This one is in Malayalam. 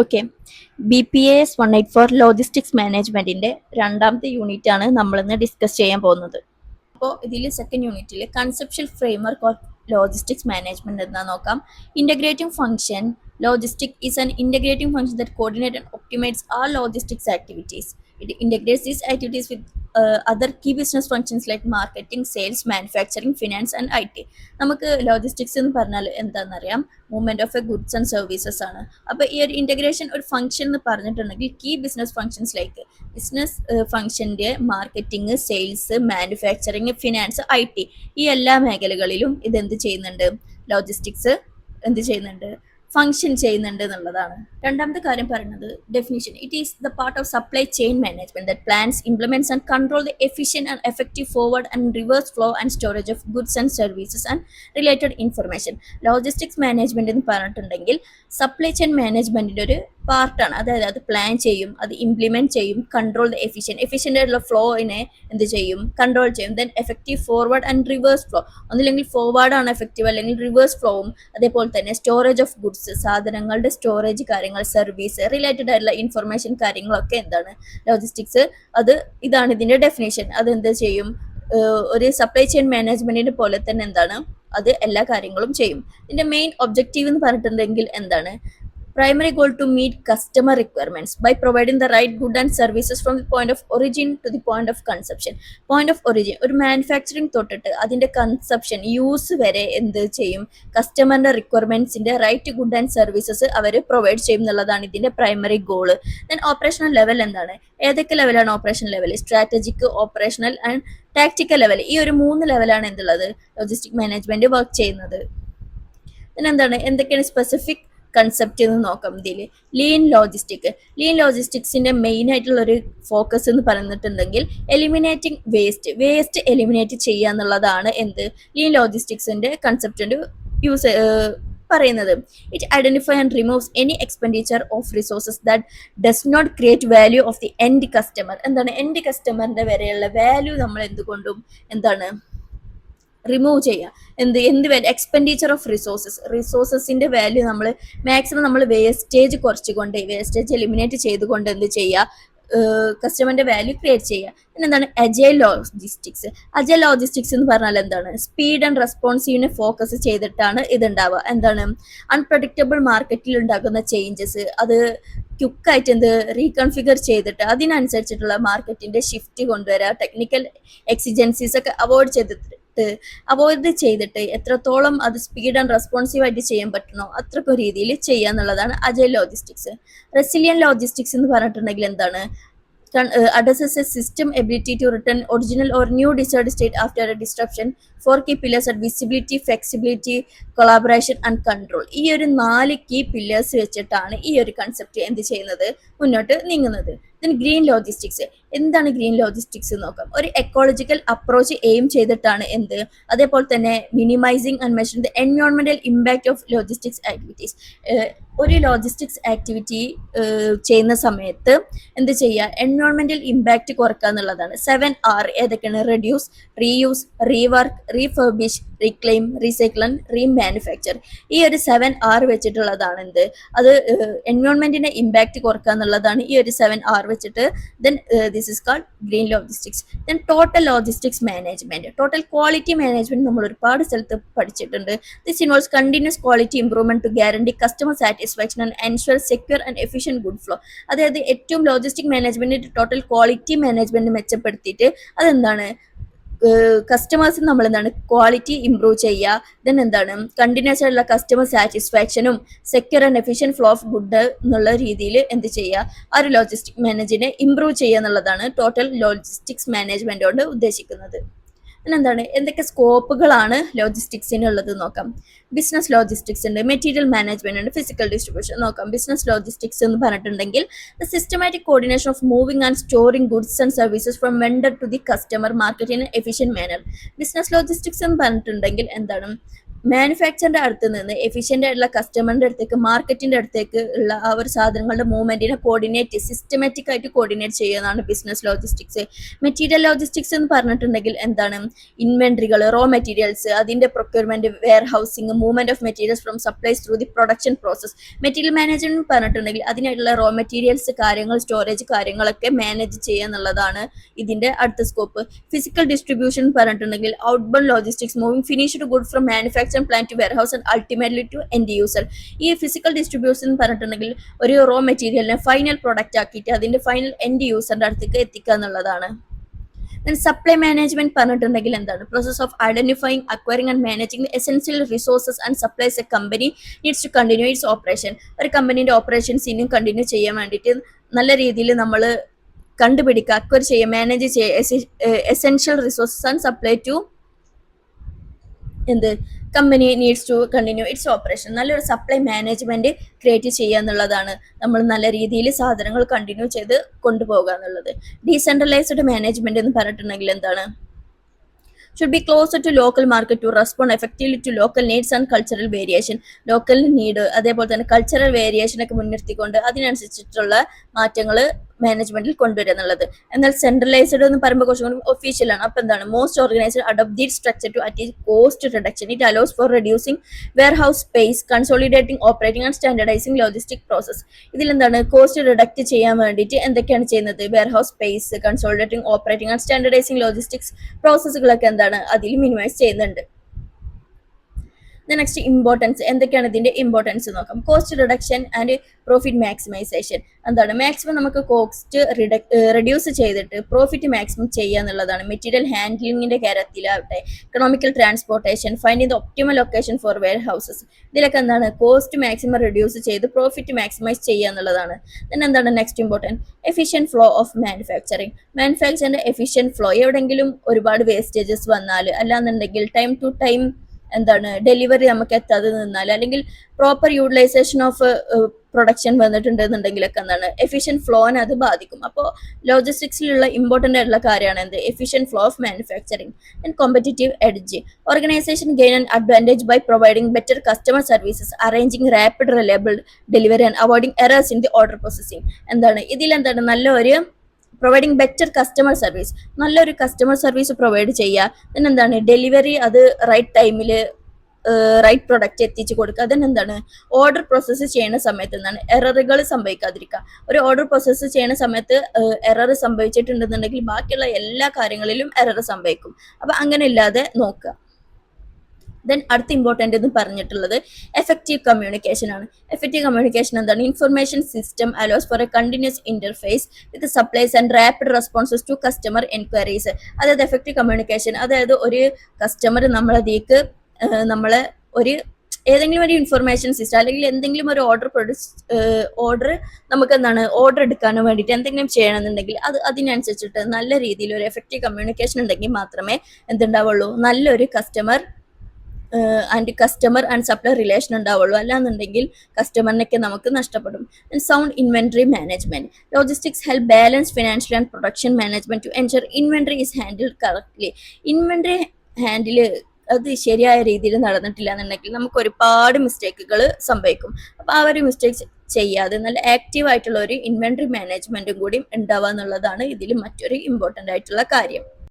ഓക്കെ, BPAS 184 ലോജിസ്റ്റിക്സ് മാനേജ്മെന്റിന്റെ രണ്ടാമത്തെ യൂണിറ്റ് ആണ് നമ്മളിന്ന് ഡിസ്കസ് ചെയ്യാൻ പോകുന്നത്. അപ്പോൾ ഇതിൽ സെക്കൻഡ് യൂണിറ്റിൽ conceptual framework of logistics management എന്നാ നോക്കാം. Integrating function logistic is an integrating function that coordinates and optimates all logistics activities. It integrates these activities with other key business functions like marketing, sales, manufacturing, finance and IT. നമുക്ക് ലോജിസ്റ്റിക്സ് എന്ന് പറഞ്ഞാൽ എന്താണെന്നറിയാം, movement of a goods and services ആണ്. അപ്പോൾ ഈ ഒരു ഇന്റഗ്രേഷൻ ഒരു ഫംഗ്ഷൻ എന്ന് പറഞ്ഞിട്ടുണ്ടെങ്കിൽ key business functions like business ഫംഗ്ഷൻ്റെ marketing, sales, manufacturing, finance, IT ഈ എല്ലാ മേഖലകളിലും ഇതെന്ത് ചെയ്യുന്നുണ്ട്, ലോജിസ്റ്റിക്സ് എന്ത് ചെയ്യുന്നുണ്ട്, ഫംഗ്ഷൻ ചെയ്യുന്നുണ്ട് എന്നുള്ളതാണ്. രണ്ടാമത്തെ കാര്യം പറയുന്നത് definition. It is the part of supply chain management that plans, implements and control the efficient and effective forward and reverse flow and storage of goods and services and related information. Logistics management എന്ന് പറഞ്ഞിട്ടുണ്ടെങ്കിൽ സപ്ലൈ ചെയിൻ മാനേജ്മെന്റിന്റെ ഒരു പാർട്ടാണ്. അതായത് അത് പ്ലാൻ ചെയ്യും, അത് ഇംപ്ലിമെന്റ് ചെയ്യും, കൺട്രോൾ ദ എഫിഷ്യന്റ് ആയിട്ടുള്ള ഫ്ലോയിനെ എന്ത് ചെയ്യും, കൺട്രോൾ ചെയ്യും. Then effective forward and reverse flow, ഒന്നില്ലെങ്കിൽ ഫോർവേഡ് ആണ് എഫക്റ്റീവ്, അല്ലെങ്കിൽ റിവേഴ്സ് ഫ്ലോവും. അതേപോലെ തന്നെ സ്റ്റോറേജ് ഓഫ് ഗുഡ്സ്, സാധനങ്ങളുടെ സ്റ്റോറേജ് കാര്യങ്ങൾ, സർവീസ്, റിലേറ്റഡ് ആയിട്ടുള്ള ഇൻഫർമേഷൻ കാര്യങ്ങളൊക്കെ എന്താണ്, ലോജിസ്റ്റിക്സ്. ഇതാണ് ഇതിന്റെ ഡെഫിനേഷൻ. അത് എന്ത് ചെയ്യും, ഒരു സപ്ലൈ ചെയിൻ മാനേജ്മെന്റിന്റെ പോലെ തന്നെ എന്താണ്, അത് എല്ലാ കാര്യങ്ങളും ചെയ്യും. ഇതിന്റെ മെയിൻ ഒബ്ജക്റ്റീവ് എന്ന് പറഞ്ഞിട്ടുണ്ടെങ്കിൽ എന്താണ്, primary goal to meet customer requirements by providing the right good and services from the point of origin to the point of consumption. Point of origin ഒരു മാനുഫാക്ചറിങ് തൊട്ടിട്ട് അതിന്റെ കൺസപ്ഷൻ, യൂസ് വരെ എന്ത് ചെയ്യും, കസ്റ്റമറിന്റെ റിക്വയർമെന്റ്സിന്റെ റൈറ്റ് ഗുഡ് ആൻഡ് സർവീസസ് അവർ പ്രൊവൈഡ് ചെയ്യും എന്നുള്ളതാണ് ഇതിന്റെ primary goal. Then operational level എന്താണ്, ഏതൊക്കെ ലെവലാണ് operation level, strategic, operational and tactical level. ഈ ഒരു 3 ലെവലാണ് എന്തുള്ളത്, ലോജിസ്റ്റിക് മാനേജ്മെന്റ് വർക്ക് ചെയ്യുന്നത്. എന്താണ്, എന്തൊക്കെയാണ് സ്പെസിഫിക് കൺസെപ്റ്റ് എന്ന് നോക്കാം. ഇതിൽ ലീൻ ലോജിസ്റ്റിക്സിന്റെ മെയിൻ ആയിട്ടുള്ള ഒരു ഫോക്കസ് എന്ന് പറഞ്ഞിട്ടുണ്ടെങ്കിൽ എലിമിനേറ്റിംഗ് വേസ്റ്റ് എലിമിനേറ്റ് ചെയ്യുക എന്നുള്ളതാണ് എന്ത്, ലീൻ ലോജിസ്റ്റിക്സിന്റെ കൺസെപ്റ്റിന്റെ യൂസ് പറയുന്നത്. It identify and removes any expenditure of resources that does not create value of the end customer. എന്താണ്, എൻഡ് കസ്റ്റമറിന്റെ വരെയുള്ള വാല്യൂ നമ്മൾ എന്തുകൊണ്ടും എന്താണ് റിമൂവ് ചെയ്യുക. എന്ത് വാല്യൂ, എക്സ്പെൻഡിച്ചർ ഓഫ് റിസോഴ്സസിന്റെ വാല്യൂ നമ്മൾ മാക്സിമം നമ്മൾ വേസ്റ്റേജ് കുറച്ചുകൊണ്ട്, വേസ്റ്റേജ് എലിമിനേറ്റ് ചെയ്തുകൊണ്ട് എന്ത് ചെയ്യുക, കസ്റ്റമറിന്റെ വാല്യൂ ക്രിയേറ്റ് ചെയ്യുക. പിന്നെ എന്താണ് അജൈൽ ലോജിസ്റ്റിക്സ് എന്ന് പറഞ്ഞാൽ എന്താണ്, സ്പീഡ് ആൻഡ് റെസ്പോൺസീവിനെ ഫോക്കസ് ചെയ്തിട്ടാണ് ഇതുണ്ടാവുക. എന്താണ്, അൺപ്രഡിക്റ്റബിൾ മാർക്കറ്റിൽ ഉണ്ടാകുന്ന ചേഞ്ചസ് അത് ക്വിക്കായിട്ട് എന്ത് റീകൺഫിഗർ ചെയ്തിട്ട് അതിനനുസരിച്ചിട്ടുള്ള മാർക്കറ്റിന്റെ ഷിഫ്റ്റ് കൊണ്ടുവരിക. ടെക്നിക്കൽ എക്സിജൻസീസ് ഒക്കെ അവോയ്ഡ് ചെയ്തിട്ട് എത്രത്തോളം അത് സ്പീഡ് ആൻഡ് റെസ്പോൺസീവ് ആയിട്ട് ചെയ്യാൻ പറ്റണോ അത്രക്കും രീതിയിൽ ചെയ്യുക എന്നുള്ളതാണ് അജൈൽ ലോജിസ്റ്റിക്സ്. റെസിലിയൻ ലോജിസ്റ്റിക്സ് എന്ന് പറഞ്ഞിട്ടുണ്ടെങ്കിൽ എന്താണ്, addresses a system ability to return original or new desired state after a disruption. 4 key pillars are visibility, flexibility, collaboration and control. ഈ ഒരു 4 കീ പില്ലേഴ്സ് വെച്ചിട്ടാണ് ഈ ഒരു കൺസെപ്റ്റ് എന്ത് ചെയ്യുന്നത്, മുന്നോട്ട് നീങ്ങുന്നത്. Green logistics. എന്താണ് ഗ്രീൻ ലോജിസ്റ്റിക്സ് നോക്കാം. ഒരു എക്കോളജിക്കൽ അപ്രോച്ച് എയിം ചെയ്തിട്ടാണ് എന്ത്, അതേപോലെ തന്നെ മിനിമൈസിങ് ആൻഡ് മെഷറിംഗ് ദ എൻവയോൺമെന്റൽ ഇമ്പാക്ട് ഓഫ് ലോജിസ്റ്റിക്സ് ആക്ടിവിറ്റീസ്. ഒരു ലോജിസ്റ്റിക്സ് ആക്ടിവിറ്റി ചെയ്യുന്ന സമയത്ത് എന്ത് ചെയ്യുക, എൻവയോൺമെന്റൽ ഇമ്പാക്ട് കുറക്കുക എന്നുള്ളതാണ്. 7R ഏതൊക്കെയാണ്, reduce, reuse, rework, refurbish, reclaim, recycle and remanufacture. ഈ ഒരു 7R വെച്ചിട്ടുള്ളതാണ് എന്ത്, അത് എൻവയോൺമെന്റിന്റെ ഇമ്പാക്ട് കുറക്കുക എന്നുള്ളതാണ് ഈ ഒരു 7R വെച്ചിട്ട്. Then this is called green logistics. Then total logistics management, total quality management നമ്മൾ ഒരുപാട് സ്ഥലത്ത് പഠിച്ചിട്ടുണ്ട്. This involves continuous quality improvement to guarantee customer satisfaction and ensure secure and efficient good flow. അതായത് ഏറ്റവും logistic management total quality management മെച്ചപ്പെടുത്തിയിട്ട് അതെന്താണ്, കസ്റ്റമേഴ്സിന് നമ്മൾ എന്താണ് ക്വാളിറ്റി ഇംപ്രൂവ് ചെയ്യുക. ദെൻ എന്താണ്, കണ്ടിന്യൂസ് ആയിട്ടുള്ള കസ്റ്റമർ സാറ്റിസ്ഫാക്ഷനും secure and efficient flow of good എന്നുള്ള രീതിയിൽ എന്ത് ചെയ്യുക, ആ ഒരു ലോജിസ്റ്റിക് മാനേജിനെ ഇംപ്രൂവ് ചെയ്യുക എന്നുള്ളതാണ് ടോട്ടൽ ലോജിസ്റ്റിക്സ് മാനേജ്മെന്റ് കൊണ്ട് ഉദ്ദേശിക്കുന്നത്. എന്താണ്, എന്തൊക്കെ സ്കോപ്പുകളാണ് ലോജിസ്റ്റിക്സിനുള്ളത് നോക്കാം. ബിസിനസ് ലോജിസ്റ്റിക്സ് ഉണ്ട്, മെറ്റീരിയൽ മാനേജ്മെന്റ് ഉണ്ട്, ഫിസിക്കൽ ഡിസ്ട്രിബ്യൂഷൻ നോക്കാം. ബിസിനസ് ലോജിസ്റ്റിക്സ് എന്ന് പറഞ്ഞിട്ടുണ്ടെങ്കിൽ the systematic coordination of moving and storing goods and services from vendor to the customer market in efficient manner. Business logistics എന്ന് പറഞ്ഞിട്ടുണ്ടെങ്കിൽ എന്താണ്, മാനുഫാക്ചറിന്റെ അടുത്ത് നിന്ന് എഫിഷ്യന്റ് ആയിട്ടുള്ള കസ്റ്റമറിന്റെ അടുത്തേക്ക് മാർക്കറ്റിന്റെ അടുത്തേക്ക് ഉള്ള ആ ഒരു സാധനങ്ങളുടെ മൂവ്മെന്റിനെ സിസ്റ്റമാറ്റിക് ആയിട്ട് കോർഡിനേറ്റ് ചെയ്യുന്നതാണ് ബിസിനസ് ലോജിസ്റ്റിക്സ്. മെറ്റീരിയൽ ലോജിസ്റ്റിക്സ് എന്ന് പറഞ്ഞിട്ടുണ്ടെങ്കിൽ എന്താണ്? ഇൻവെന്ററികൾ, റോ മെറ്റീരിയൽസ്, അതിന്റെ procurement, warehousing, movement of materials from supplies through the production process. Material management പറഞ്ഞിട്ടുണ്ടെങ്കിൽ അതിനായിട്ടുള്ള റോ മെറ്റീരിയൽസ് കാര്യങ്ങൾ, സ്റ്റോറേജ് കാര്യങ്ങളൊക്കെ മാനേജ് ചെയ്യുക എന്നുള്ളതാണ് ഇതിന്റെ അടുത്ത സ്കോപ്പ്. ഫിസിക്കൽ ഡിസ്ട്രിബ്യൂഷൻ പറഞ്ഞിട്ടുണ്ടെങ്കിൽ outbound logistics, moving finished good from manufacturing plant to warehouse and ultimately to end user. ഈ ഫിസിക്കൽ ഡിസ്ട്രിബ്യൂഷൻ പറഞ്ഞിട്ടുണ്ടെങ്കിൽ ഒരു റോ മെറ്റീരിയലിനെ ഫൈനൽ പ്രൊഡക്റ്റ് ആക്കിയിട്ട് അതിന്റെ ഫൈനൽ എൻഡ് യൂസറിന്റെ അടുത്തേക്ക് എത്തിക്കുക എന്നുള്ളതാണ്. സപ്ലൈ മാനേജ്മെന്റ് പറഞ്ഞിട്ടുണ്ടെങ്കിൽ എന്താണ്? Process of identifying, acquiring and managing essential resources and supplies a company needs to continue its operation. ഒരു കമ്പനീന്റെ ഓപ്പറേഷൻസ് ഇനിയും കണ്ടിന്യൂ ചെയ്യാൻ വേണ്ടിയിട്ട് നല്ല രീതിയിൽ നമ്മൾ കണ്ടുപിടിക്കുക, അക്വയർ ചെയ്യുക, മാനേജ് ചെയ്യുക essential resources and supply to company needs to continue its operation. നല്ലൊരു സപ്ലൈ മാനേജ്മെന്റ് ക്രിയേറ്റ് ചെയ്യുക എന്നുള്ളതാണ് നമ്മൾ നല്ല രീതിയിൽ സാധനങ്ങൾ കണ്ടിന്യൂ ചെയ്ത് കൊണ്ടുപോകുക എന്നുള്ളത്. ഡീസെൻട്രലൈസ്ഡ് മാനേജ്മെന്റ് എന്ന് പറഞ്ഞിട്ടുണ്ടെങ്കിൽ എന്താണ്? should be closer to local market to respond effectively to local needs and cultural variation. Local need അതേപോലെ തന്നെ കൾച്ചറൽ വേരിയേഷൻ ഒക്കെ മുൻനിർത്തിക്കൊണ്ട് അതിനനുസരിച്ചിട്ടുള്ള മാറ്റങ്ങൾ മാനേജ്മെന്റിൽ കൊണ്ടുവരിക എന്നുള്ളത്. എന്നാൽ സെൻട്രലൈസ്ഡ് എന്ന് പറയുമ്പോൾ കുറച്ചും കൂടി ഒഫീഷ്യൽ ആണ്. അപ്പൊ എന്താണ്? Most organised adopt the structure to achieve cost reduction. It allows for reducing warehouse space, consolidating operating and standardising logistic process. ഇതിൽ എന്താണ്? കോസ്റ്റ് റിഡക്ട് ചെയ്യാൻ വേണ്ടിയിട്ട് എന്തൊക്കെയാണ് ചെയ്യുന്നത്? Warehouse space, consolidating operating and standardising logistics പ്രോസസ്സുകളൊക്കെ എന്താണ്? അതിൽ മിനിമൈസ് ചെയ്യുന്നുണ്ട്. നെക്സ്റ്റ് ഇമ്പോർട്ടൻസ്, എന്തൊക്കെയാണ് ഇതിന്റെ ഇമ്പോർട്ടൻസ് നോക്കാം. Cost reduction and profit maximisation. എന്താണ്? മാക്സിമം നമുക്ക് കോസ്റ്റ് റെഡ്യൂസ് ചെയ്തിട്ട് പ്രോഫിറ്റ് മാക്സിമം ചെയ്യുക എന്നുള്ളതാണ്. മെറ്റീരിയൽ ഹാൻഡ്ലിങ്ങിന്റെ കാര്യത്തിലാവട്ടെ, economical transportation, finding the optimal location for warehouses. ഇതിലൊക്കെ എന്താണ്? കോസ്റ്റ് മാക്സിമം റെഡ്യൂസ് ചെയ്ത് പ്രോഫിറ്റ് മാക്സിമൈസ് ചെയ്യുക എന്നുള്ളതാണ്. പിന്നെ എന്താണ് next important? Efficient flow of manufacturing. മാനുഫാക്ചറിന്റെ എഫിഷ്യന്റ് ഫ്ലോ, എവിടെയെങ്കിലും ഒരുപാട് വേസ്റ്റേജസ് വന്നാൽ, അല്ലാന്നുണ്ടെങ്കിൽ ടൈം ടു ടൈം എന്താണ് ഡെലിവറി നമുക്ക് എത്താതെ നിന്നാൽ, അല്ലെങ്കിൽ പ്രോപ്പർ യൂട്ടിലൈസേഷൻ ഓഫ് പ്രൊഡക്ഷൻ വന്നിട്ടുണ്ടെന്നുണ്ടെങ്കിലൊക്കെ എന്താണ് എഫിഷ്യന്റ് ഫ്ലോനെ അത് ബാധിക്കും. അപ്പോൾ ലോജിസ്റ്റിക്സിലുള്ള ഇമ്പോർട്ടൻ്റ് ആയിട്ടുള്ള കാര്യമാണ് എന്ത്? Efficient flow of manufacturing. And competitive edge. Organization gain an advantage by providing better customer services, arranging rapid reliable delivery and avoiding errors in the order processing. എന്താണ് ഇതിലെന്താണ്? നല്ലൊരു പ്രൊവൈഡിങ് ബെറ്റർ കസ്റ്റമർ സർവീസ്, നല്ലൊരു കസ്റ്റമർ സർവീസ് പ്രൊവൈഡ് ചെയ്യുക. then എന്താണ്? ഡെലിവറി അത് റൈറ്റ് ടൈമിൽ റൈറ്റ് പ്രൊഡക്റ്റ് എത്തിച്ചു കൊടുക്കുക. then എന്താണ്? ഓർഡർ പ്രോസസ്സ് ചെയ്യുന്ന സമയത്ത് എന്താണ്? എററുകൾ സംഭവിക്കാതിരിക്കുക. ഒരു ഓർഡർ പ്രോസസ്സ് ചെയ്യുന്ന സമയത്ത് എറർ സംഭവിച്ചിട്ടുണ്ടെന്നുണ്ടെങ്കിൽ ബാക്കിയുള്ള എല്ലാ കാര്യങ്ങളിലും എറർ സംഭവിക്കും. അപ്പൊ അങ്ങനെ ഇല്ലാതെ നോക്കുക. ദെൻ അടുത്ത ഇമ്പോർട്ടൻ്റ് എന്ന് പറഞ്ഞിട്ടുള്ളത് എഫക്റ്റീവ് കമ്മ്യൂണിക്കേഷൻ ആണ്. എഫക്റ്റീവ് കമ്മ്യൂണിക്കേഷൻ എന്താണ്? Information system allows for a continuous interface with supplies and rapid responses to customer enquiries. അതായത് എഫക്റ്റീവ് കമ്മ്യൂണിക്കേഷൻ, അതായത് ഒരു കസ്റ്റമർ നമ്മളതിലേക്ക് നമ്മളെ ഒരു ഏതെങ്കിലും ഒരു ഇൻഫർമേഷൻ സിസ്റ്റം അല്ലെങ്കിൽ എന്തെങ്കിലും ഒരു ഓർഡർ നമുക്ക് എന്താണ് ഓർഡർ എടുക്കാൻ വേണ്ടിയിട്ട് എന്തെങ്കിലും ചെയ്യണമെന്നുണ്ടെങ്കിൽ അതിനനുസരിച്ചിട്ട് നല്ല രീതിയിൽ ഒരു എഫക്റ്റീവ് കമ്മ്യൂണിക്കേഷൻ ഉണ്ടെങ്കിൽ മാത്രമേ എന്തുണ്ടാവുള്ളൂ? നല്ലൊരു കസ്റ്റമർ ആൻഡ് സപ്ലൈ റിലേഷൻ ഉണ്ടാവുള്ളൂ. അല്ലാന്നുണ്ടെങ്കിൽ കസ്റ്റമറിനൊക്കെ നമുക്ക് നഷ്ടപ്പെടും. Sound inventory management. Logistics help balance financial and production management to ensure inventory is handled correctly. Inventory handle അത് ശരിയായ രീതിയിൽ നടന്നിട്ടില്ല എന്നുണ്ടെങ്കിൽ നമുക്ക് ഒരുപാട് മിസ്റ്റേക്കുകൾ സംഭവിക്കും. അപ്പൊ ആ ഒരു മിസ്റ്റേക്സ് ചെയ്യാതെ നല്ല ആക്റ്റീവ് ആയിട്ടുള്ള ഒരു ഇൻവെന്ററി മാനേജ്മെന്റും കൂടി ഉണ്ടാവുക എന്നുള്ളതാണ് ഇതിൽ മറ്റൊരു ഇമ്പോർട്ടൻ്റ് ആയിട്ടുള്ള കാര്യം.